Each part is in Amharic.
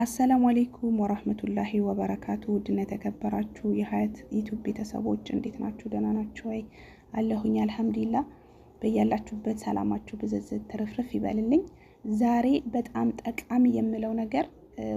አሰላሙ አለይኩም ወራህመቱላሂ ወበረካቱ ድነ ተከበራችሁ የሀያት ዩቲዩብ ቤተሰቦች እንዴት ናችሁ? ደህና ናችሁ ወይ? አለሁኝ አልሐምዱሊላህ። በያላችሁበት ሰላማችሁ ብዝዝት ትርፍርፍ ይበልልኝ። ዛሬ በጣም ጠቃሚ የምለው ነገር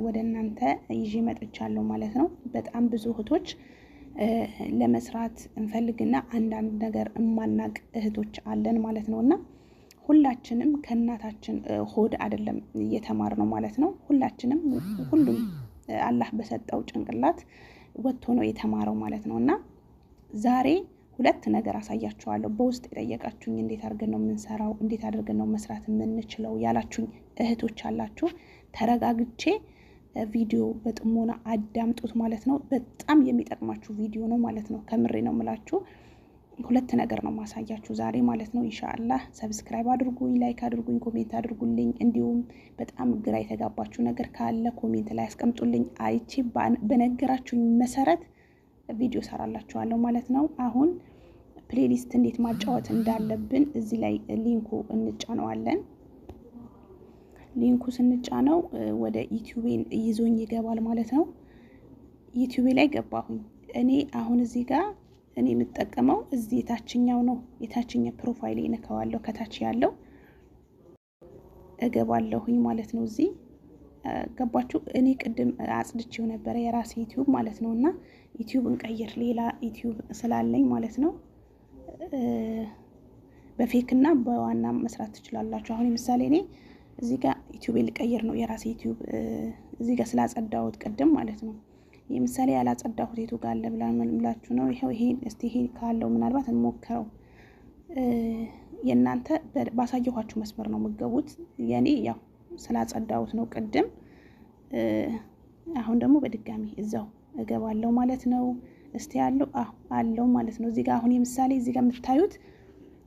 ወደ እናንተ ይዤ መጥቻለሁ ማለት ነው። በጣም ብዙ እህቶች ለመስራት እንፈልግና አንዳንድ ነገር እማናቅ እህቶች አለን ማለት ነውና ሁላችንም ከእናታችን ሆድ አይደለም እየተማርነው ማለት ነው። ሁሉም አላህ በሰጠው ጭንቅላት ወጥቶ ነው የተማረው ማለት ነውና ዛሬ ሁለት ነገር አሳያችኋለሁ። በውስጥ የጠየቃችሁኝ እንዴት አድርገን ነው የምንሰራው፣ እንዴት አድርገን ነው መስራት የምንችለው ያላችሁኝ እህቶች አላችሁ። ተረጋግቼ ቪዲዮ በጥሞና አዳምጡት ማለት ነው። በጣም የሚጠቅማችሁ ቪዲዮ ነው ማለት ነው። ከምሬ ነው የምላችሁ። ሁለት ነገር ነው ማሳያችሁ ዛሬ ማለት ነው። ኢንሻአላህ ሰብስክራይብ አድርጉኝ፣ ላይክ አድርጉኝ፣ ኮሜንት አድርጉልኝ። እንዲሁም በጣም ግራ የተጋባችሁ ነገር ካለ ኮሜንት ላይ አስቀምጡልኝ። አይቼ በነገራችሁኝ መሰረት ቪዲዮ ሰራላችኋለሁ ማለት ነው። አሁን ፕሌሊስት እንዴት ማጫወት እንዳለብን እዚህ ላይ ሊንኩ እንጫነዋለን። ሊንኩ ስንጫነው ወደ ዩቲዩቤን ይዞኝ ይገባል ማለት ነው። ዩቲዩቤ ላይ ገባሁኝ። እኔ አሁን እዚህ ጋር እኔ የምጠቀመው እዚህ የታችኛው ነው። የታችኛው ፕሮፋይል እነካዋለሁ። ከታች ያለው እገባለሁኝ ማለት ነው። እዚህ ገባችሁ? እኔ ቅድም አጽድቼው ነበር የራሴ ዩቲዩብ ማለት ነውና ዩቲዩብ እንቀይር ሌላ ዩቲዩብ ስላለኝ ማለት ነው። በፌክና በዋና መስራት ትችላላችሁ። አሁን ለምሳሌ እኔ እዚህ ጋር ዩቲዩብ ልቀይር ነው የራሴ ዩቲዩብ እዚህ ጋር ስላጸዳሁት ቅድም ማለት ነው። የምሳሌ ያላጸዳሁት የቱ ጋር አለ ብላችሁ ነው። ይሄ እስቲ ይሄ ካለው ምናልባት እንሞክረው። የእናንተ ባሳየኋችሁ መስመር ነው የምትገቡት። የኔ ያው ስላጸዳሁት ነው ቅድም። አሁን ደግሞ በድጋሚ እዛው እገባለሁ ማለት ነው። እስቲ አለው ማለት ነው። እዚህ ጋር አሁን የምሳሌ እዚህ ጋር የምታዩት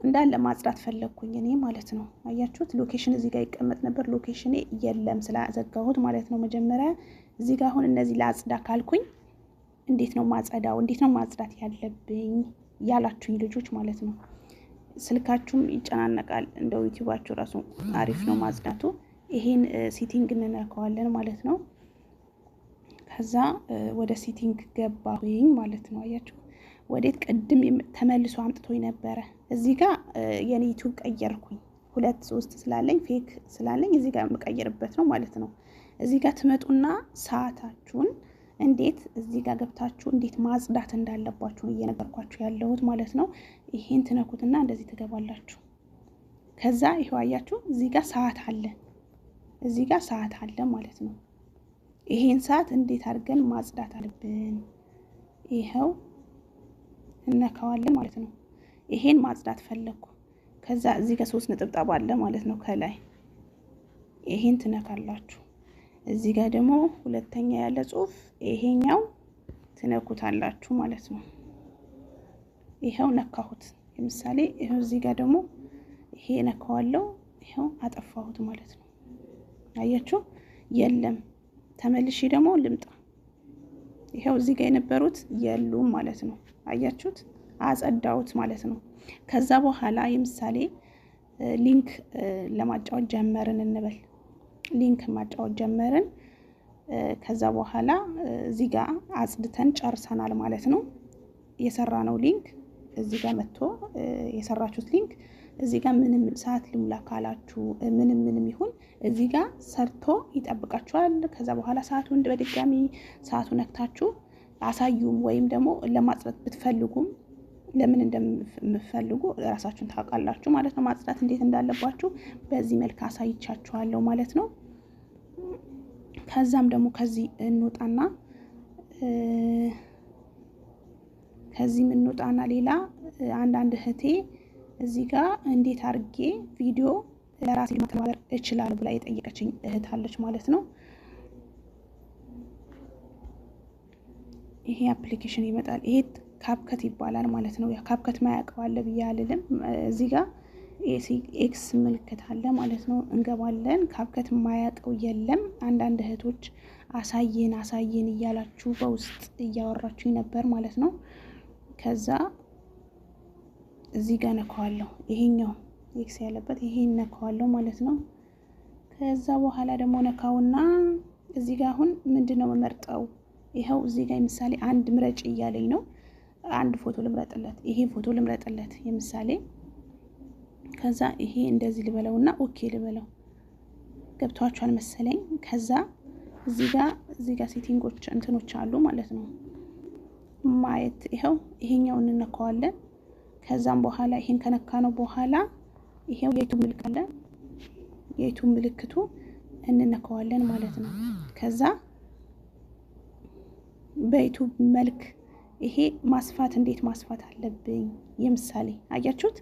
እንዳለ ማጽዳት ፈለኩኝ እኔ ማለት ነው። አያችሁት? ሎኬሽን እዚህ ጋር ይቀመጥ ነበር። ሎኬሽኔ የለም ስላዘጋሁት ማለት ነው። መጀመሪያ እዚህ ጋር አሁን እነዚህ ላጽዳ ካልኩኝ እንዴት ነው ማጸዳው፣ እንዴት ነው ማጽዳት ያለብኝ ያላችሁኝ ልጆች ማለት ነው። ስልካችሁም ይጨናነቃል። እንደው ዩቲዩባችሁ ራሱ አሪፍ ነው ማጽዳቱ። ይሄን ሴቲንግ እንነካዋለን ማለት ነው። ከዛ ወደ ሴቲንግ ገባሁኝ ማለት ነው። አያችሁ ወዴት? ቅድም ተመልሶ አምጥቶኝ ነበረ። እዚህ ጋር የኔ ዩቲዩብ ቀየርኩኝ። 2-3 ስላለኝ ፌክ ስላለኝ እዚህ ጋር የምቀይርበት ነው ማለት ነው። እዚህ ጋር ትመጡና ሰዓታችሁን እንዴት እዚህ ጋር ገብታችሁ እንዴት ማጽዳት እንዳለባችሁ እየነገርኳችሁ ያለሁት ማለት ነው። ይሄን ትነኩትና እንደዚህ ትገባላችሁ። ከዛ ይሄው አያችሁ እዚህ ጋር ሰዓት አለ፣ እዚህ ጋር ሰዓት አለ ማለት ነው። ይሄን ሰዓት እንዴት አድርገን ማጽዳት አለብን ይሄው እነካዋለን ማለት ነው። ይሄን ማጽዳት ፈለኩ። ከዛ እዚህ ጋር 3 ነጥብጣብ አለ ማለት ነው ከላይ። ይሄን ትነካላችሁ። እዚህ ጋር ደግሞ ሁለተኛ ያለ ጽሁፍ ይሄኛው ትነኩታላችሁ ማለት ነው። ይሄው ነካሁት። ለምሳሌ ይሄው እዚህ ጋር ደግሞ ይሄ ነካዋለሁ። ይሄው አጠፋሁት ማለት ነው። አያችሁ? የለም ተመልሼ ደግሞ ልምጣ። ይሄው እዚህ ጋር የነበሩት የሉም ማለት ነው። አያችሁት? አጸዳውት ማለት ነው። ከዛ በኋላ ለምሳሌ ሊንክ ለማጫወት ጀመርን እንበል። ሊንክ ማጫወት ጀመርን። ከዛ በኋላ እዚህ ጋር አጽድተን ጨርሰናል ማለት ነው። የሰራነው ሊንክ እዚህ ጋር መጥቶ የሰራችሁት ሊንክ እዚህ ጋር ምንም ሰዓት ልሙላ ካላችሁ ምንም ይሁን እዚህ ጋር ሰርቶ ይጠብቃችኋል። ከዛ በኋላ ሰዓቱን በድጋሚ ሰዓቱ ነክታችሁ አሳዩም ወይም ደግሞ ለማጽዳት ብትፈልጉም ለምን እንደምፈልጉ ራሳችሁን ታውቃላችሁ ማለት ነው። ማጽዳት እንዴት እንዳለባችሁ በዚህ መልኩ አሳይቻችኋለሁ ማለት ነው። ከዛም ደግሞ ከዚህ እንውጣና ሌላ አንዳንድ እህቴ እዚህ ጋር እንዴት አድርጌ ቪዲዮ ለራሴ ማስተማር እችላለሁ ብላ የጠየቀችኝ እህት አለች ማለት ነው። ይሄ አፕሊኬሽን ይመጣል። ይሄ ካፕከት ይባላል ማለት ነው። ያ ካፕከት ማያውቀው አለ ብዬ አልልም። እዚህ ጋር ኤክስ ምልክት አለ ማለት ነው። እንገባለን። ካፕከት ማያውቀው የለም። አንዳንድ እህቶች አሳየን እያላችሁ በውስጥ እያወራችሁ ነበር ማለት ነው። ከዛ እዚህ ጋር ነካዋለሁ። ይሄኛው ኤክስ ያለበት ይሄን ነካዋለሁ ማለት ነው። ከዛ በኋላ ደግሞ ነካውና እዚህ ጋር አሁን ምንድነው መመርጠው? ይሄው እዚህ ጋር ለምሳሌ አንድ ምረጭ እያለኝ ነው። አንድ ፎቶ ልምረጥለት፣ ይሄ ፎቶ ልምረጥለት ለምሳሌ። ከዛ ይሄ እንደዚህ ልበለውና ኦኬ ልበለው። ገብቷችኋል መሰለኝ። ከዛ እዚህ ጋር ሴቲንጎች እንትኖች አሉ ማለት ነው ማየት። ይሄው ይሄኛውን እንነካዋለን። ከዛም በኋላ ይሄን ከነካነው በኋላ ይሄው የዩቲዩብ ምልክት አለ። የዩቲዩብ ምልክቱ እንነካዋለን ማለት ነው። ከዛ በዩቲዩብ መልክ ይሄ ማስፋት እንዴት ማስፋት አለብኝ ለምሳሌ አያችሁት?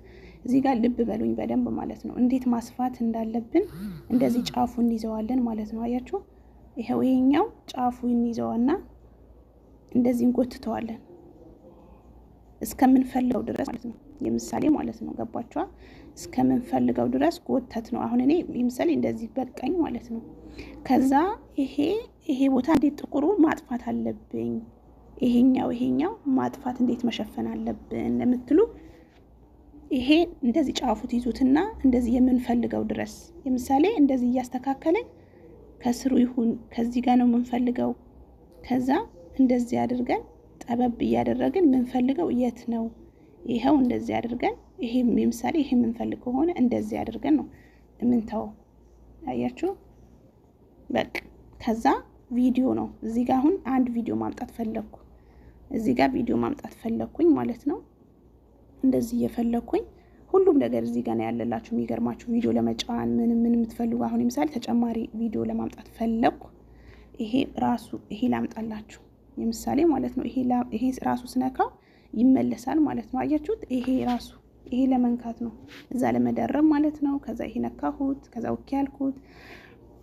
እዚህ ጋር ልብ በሉኝ በደንብ ማለት ነው። እንዴት ማስፋት እንዳለብን እንደዚህ ጫፉን እንይዘዋለን ማለት ነው። አያችሁ? ይሄው ይሄኛው ጫፉን እንይዘዋና እንደዚህ እንጎትተዋለን እስከምንፈልገው ድረስ ማለት ነው። ለምሳሌ ማለት ነው። ገባችኋ? እስከምንፈልገው ድረስ ጎተት ነው። አሁን እኔ ለምሳሌ እንደዚህ በቃኝ ማለት ነው። ከዛ ይሄ ቦታ እንዴት ጥቁሩ ማጥፋት አለብኝ፣ ይሄኛው ማጥፋት እንዴት መሸፈን አለብን ለምትሉ ይሄ እንደዚህ ጫፉት ይዙትና እንደዚህ የምንፈልገው ድረስ ለምሳሌ እንደዚህ እያስተካከለን ከስሩ ይሁን ከዚህ ጋር ነው የምንፈልገው። ከዛ እንደዚህ አድርገን ጠበብ እያደረግን የምንፈልገው የት ነው? ይሄው እንደዚህ አድርገን ይሄ ለምሳሌ ይሄ የምንፈልገው ሆነ እንደዚህ አድርገን ነው የምንተው። አያችሁ? በቃ ከዛ ቪዲዮ ነው እዚህ ጋር አሁን አንድ ቪዲዮ ማምጣት ፈለኩ። እዚህ ጋር ቪዲዮ ማምጣት ፈለኩኝ ማለት ነው። እንደዚህ እየፈለኩኝ ሁሉም ነገር እዚህ ጋር ነው ያለላችሁ። የሚገርማችሁ ቪዲዮ ለመጫን ምን የምትፈልጉ አሁን ለምሳሌ ተጨማሪ ቪዲዮ ለማምጣት ፈለኩ። ይሄ ላምጣላችሁ ለምሳሌ ማለት ነው። ይሄ ራሱ ስነካው ይመለሳል ማለት ነው። አያችሁት? ይሄ ለመንካት ነው እዛ ለመደረብ ማለት ነው። ከዛ ይሄ ነካሁት። ከዛ ኦኬ ያልኩት።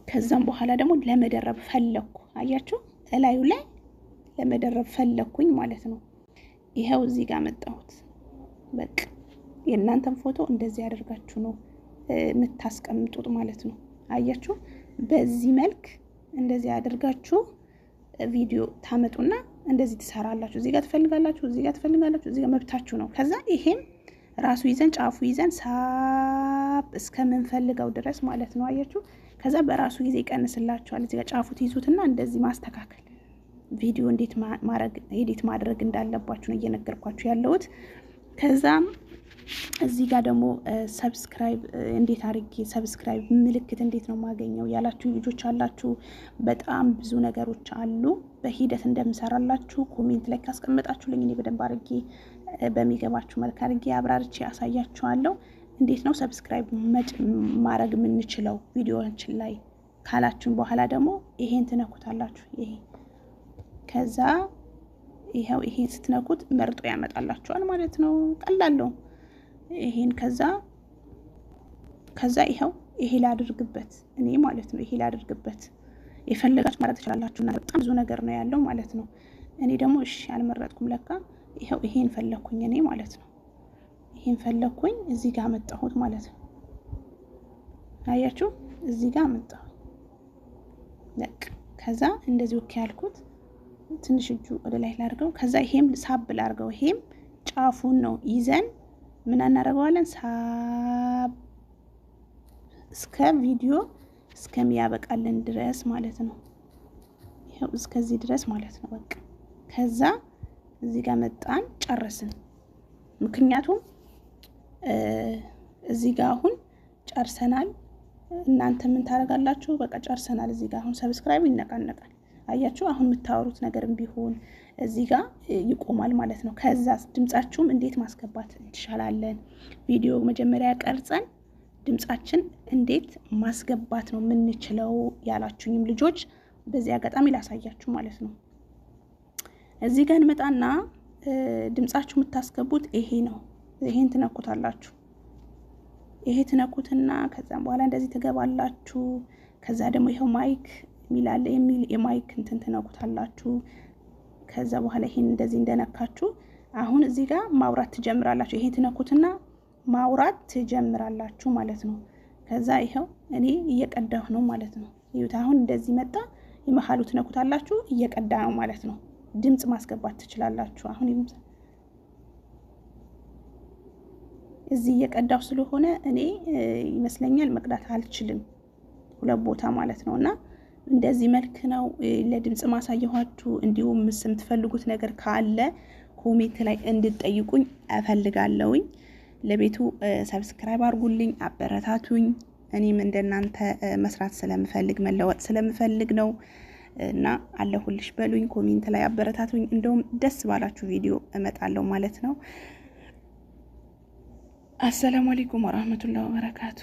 ከዛም በኋላ ደግሞ ለመደረብ ፈለኩ። አያችሁ? እላዩ ላይ ለመደረብ ፈለኩኝ ማለት ነው። ይሄው እዚህ ጋር መጣሁት። በቃ የእናንተን ፎቶ እንደዚህ ያደርጋችሁ ነው የምታስቀምጡት ማለት ነው። አያችሁ? በዚህ መልክ እንደዚህ ያደርጋችሁ ቪዲዮ ታመጡና እንደዚህ ትሰራላችሁ። እዚህ ጋር ትፈልጋላችሁ፣ እዚህ ጋር ትፈልጋላችሁ፣ እዚህ ጋር መብታችሁ ነው። ከዛ ይሄም ራሱ ይዘን ጫፉ ይዘን ሳብ እስከምንፈልገው ድረስ ማለት ነው። አያችሁ? ከዛ በራሱ ጊዜ ይቀንስላችኋል። እዚህ ጋር ጫፉ ትይዙትና እንደዚህ ማስተካከል ቪዲዮ እንዴት ኤዲት ማድረግ እንዳለባችሁ ነው እየነገርኳችሁ ያለሁት። ከዛም እዚህ ጋር ደግሞ ሰብስክራይብ እንዴት አድርጌ ሰብስክራይብ ምልክት እንዴት ነው ማገኘው ያላችሁ ልጆች አላችሁ። በጣም ብዙ ነገሮች አሉ በሂደት እንደምሰራላችሁ ኮሜንት ላይ ካስቀመጣችሁልኝ እኔ በደንብ አድርጌ በሚገባችሁ መልክ አድርጌ አብራርቼ አሳያችኋለሁ። እንዴት ነው ሰብስክራይብ ማድረግ የምንችለው ቪዲዮዎችን ላይ ካላችሁን በኋላ ደግሞ ይሄን ትነኩታላችሁ። ከዛ ይሄው ይሄን ስትነኩት መርጦ ያመጣላችኋል ማለት ነው። ቀላል ነው። ይሄን ከዛ ይሄው ይሄ ላድርግበት እኔ ማለት ነው። ይሄ ላድርግበት የፈለጋችሁ ማለት ትችላላችሁ እና በጣም ብዙ ነገር ነው ያለው ማለት ነው። እኔ ደግሞ እሺ አልመረጥኩም ለካ። ይሄው ይሄን ፈለኩኝ እኔ ማለት ነው። ይሄን ፈለኩኝ እዚህ ጋር መጣሁት ማለት ነው። አያችሁ? እዚህ ጋር መጣሁ። ለቅ ከዛ እንደዚህ ኦኬ ያልኩት ትንሽ እጁ ወደ ላይ ላድርገው። ከዛ ይሄም ሳብ ላድርገው። ይሄም ጫፉን ነው ይዘን ምን እናደርገዋለን? ሳብ እስከ ቪዲዮ እስከሚያበቃልን ድረስ ማለት ነው። ይሄው እስከዚህ ድረስ ማለት ነው። በቃ ከዛ እዚህ ጋር መጣን ጨረስን። ምክንያቱም እዚህ ጋር አሁን ጨርሰናል። እናንተ ምን ታደርጋላችሁ? በቃ ጨርሰናል። እዚህ ጋር አሁን ሰብስክራይብ ይነቃነቃል። አያችሁ? አሁን የምታወሩት ነገርም ቢሆን እዚህ ጋር ይቆማል ማለት ነው። ከዛ ድምጻችሁም እንዴት ማስገባት እንችላለን? ቪዲዮ መጀመሪያ ቀርጸን ድምጻችን እንዴት ማስገባት ነው የምንችለው ያላችሁኝም ልጆች በዚህ አጋጣሚ ላሳያችሁ ማለት ነው። እዚህ ጋር እንመጣና ድምጻችሁ የምታስገቡት ይሄ ነው። ይሄን ትነኩታላችሁ። ይሄ ትነኩትና ከዛም በኋላ እንደዚህ ትገባላችሁ። ከዛ ደግሞ ይሄው ማይክ ሚላለ የሚል የማይክ እንትን ትነኩታላችሁ። ከዛ በኋላ ይሄን እንደዚህ እንደነካችሁ አሁን እዚህ ጋር ማውራት ትጀምራላችሁ። ይሄ ትነኩትና ማውራት ትጀምራላችሁ ማለት ነው። ከዛ ይሄው እኔ እየቀዳሁ ነው ማለት ነው። ይሁት አሁን እንደዚህ መጣ። የመሐሉ ትነኩታላችሁ እየቀዳ ነው ማለት ነው። ድምጽ ማስገባት ትችላላችሁ። አሁን እዚህ እየቀዳሁ ስለሆነ እኔ ይመስለኛል መቅዳት አልችልም ሁለት ቦታ ማለት ነውና እንደዚህ መልክ ነው ለድምጽ ማሳየኋችሁ። እንዲሁም ምስም ትፈልጉት ነገር ካለ ኮሜንት ላይ እንድትጠይቁኝ እፈልጋለሁኝ። ለቤቱ ሰብስክራይብ አድርጉልኝ፣ አበረታቱኝ። እኔም እንደናንተ መስራት ስለምፈልግ መለወጥ ስለምፈልግ ነው እና አለሁልሽ በሉኝ። ኮሜንት ላይ አበረታቱኝ። እንደውም ደስ ባላችሁ ቪዲዮ እመጣለሁ ማለት ነው። አሰላሙ አለይኩም ወራህመቱላሂ ወበረካቱ።